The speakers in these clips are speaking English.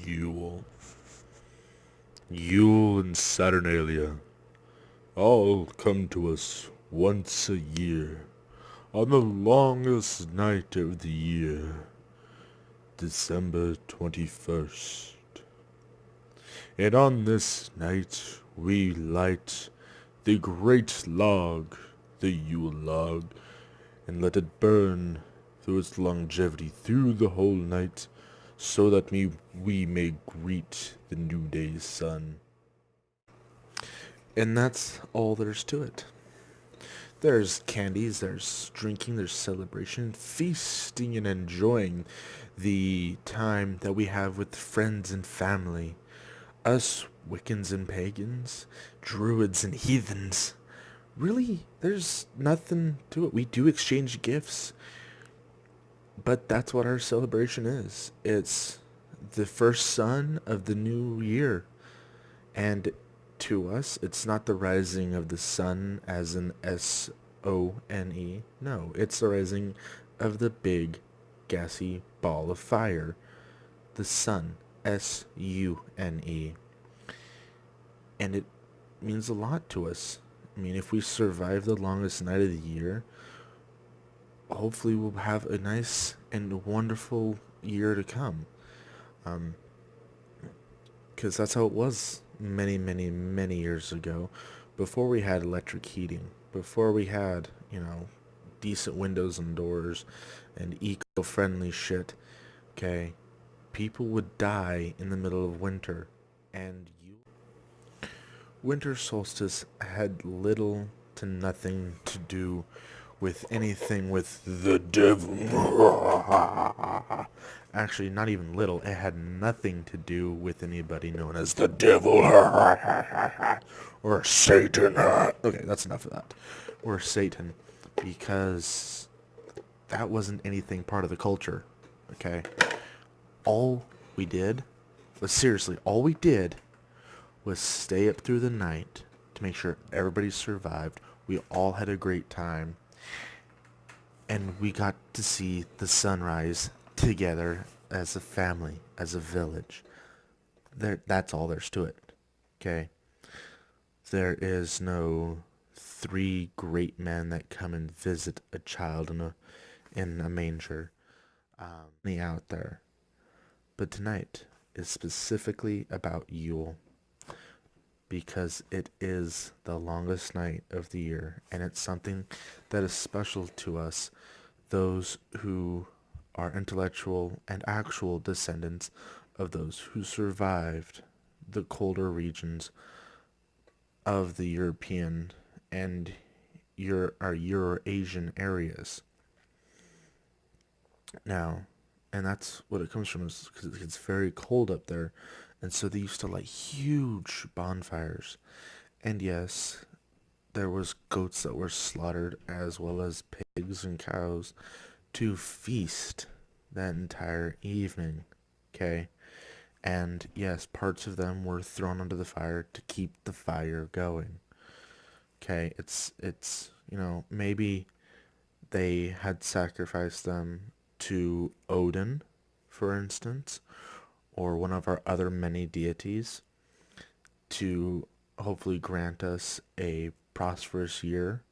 Yule. Yule and Saturnalia all come to us once a year, on the longest night of the year, December 21st. And on this night we light the great log, the Yule log, and let it burn through its longevity through the whole night, so that we may greet the new day's sun. And that's all there's to it. There's candies, there's drinking, there's celebration, feasting, and enjoying the time that we have with friends and family. Us Wiccans and pagans, druids and heathens. Really, there's nothing to it. We do exchange gifts, but that's what our celebration is. It's the first sun of the new year. And to us, it's not the rising of the sun as in Sone. No, it's the rising of the big, gassy ball of fire. The sun. Sune. And it means a lot to us. I mean, if we survive the longest night of the year, hopefully we'll have a nice and wonderful year to come. Um, because that's how it was many, many, many years ago, before we had electric heating, before we had, decent windows and doors and eco-friendly shit. Okay, people would die in the middle of winter, and winter solstice had little to nothing to do with anything with the devil. Actually, not even little. It had nothing to do with anybody known as the devil or Satan. Okay, that's enough of that. Or Satan, because that wasn't anything part of the culture. Okay, all we did was seriously all we did was stay up through the night to make sure everybody survived. We all had a great time, and we got to see the sunrise together as a family, as a village. That's all there's to it. Okay? There is no three great men that come and visit a child in a manger. Out there. But tonight is specifically about Yule, because it is the longest night of the year, and it's something that is special to us, those who are intellectual and actual descendants of those who survived the colder regions of the European and our Euro-Asian areas. Now, and that's what it comes from, is because it's very cold up there, and so they used to light huge bonfires. And yes, there was goats that were slaughtered, as well as pigs and cows, to feast that entire evening. Okay? And yes, parts of them were thrown onto the fire to keep the fire going. Okay, maybe they had sacrificed them to Odin, for instance, or one of our other many deities, to hopefully grant us a prosperous year.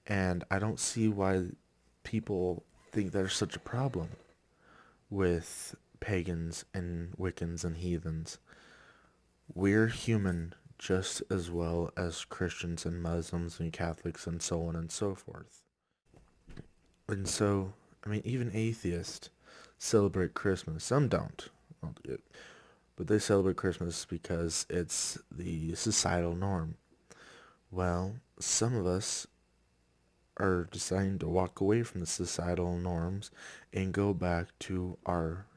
And I don't see why people think there's such a problem with pagans and Wiccans and heathens. We're human just as well as Christians and Muslims and Catholics and so on and so forth. And so, I mean, even atheists celebrate Christmas. Some don't, but they celebrate Christmas because it's the societal norm. Well, some of us are deciding to walk away from the societal norms and go back to our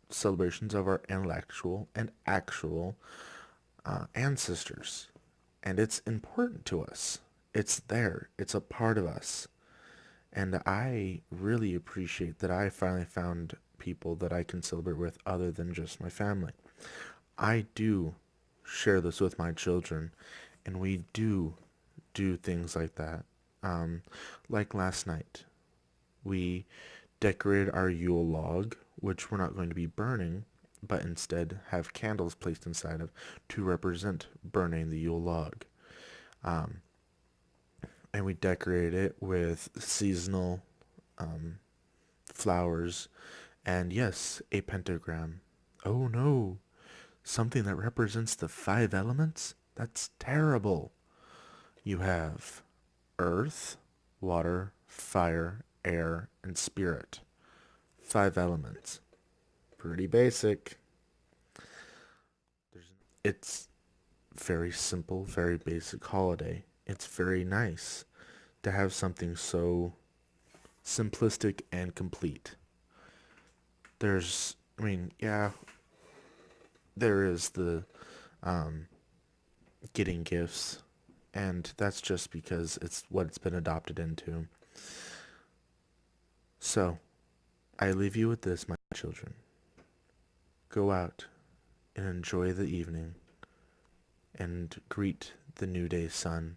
celebrations of our intellectual and actual ancestors. And it's important to us. It's there. It's a part of us. And I really appreciate that I finally found people that I can celebrate with other than just my family. I do share this with my children, and we do things like that. Um, like last night, we decorated our Yule log, which we're not going to be burning, but instead have candles placed inside of to represent burning the Yule log. Um, and we decorate it with seasonal flowers and, yes, a pentagram. Oh no, something that represents the five elements? That's terrible. You have earth, water, fire, air, and spirit. Five elements. Pretty basic. It's very simple, very basic holiday. It's very nice to have something so simplistic and complete. Yeah, there is the um, getting gifts, and that's just because it's what it's been adopted into. So, I leave you with this, my children. Go out and enjoy the evening and greet the new day sun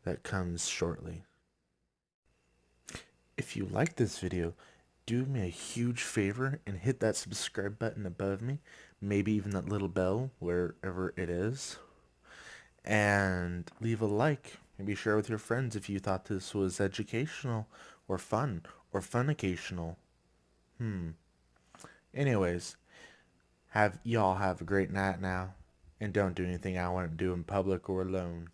that comes shortly. If you like this video, do me a huge favor and hit that subscribe button above me, maybe even that little bell wherever it is, and leave a like. Maybe share with your friends if you thought this was educational or fun-occasional. Anyways, have y'all have a great night now, and don't do anything I want to do in public or alone.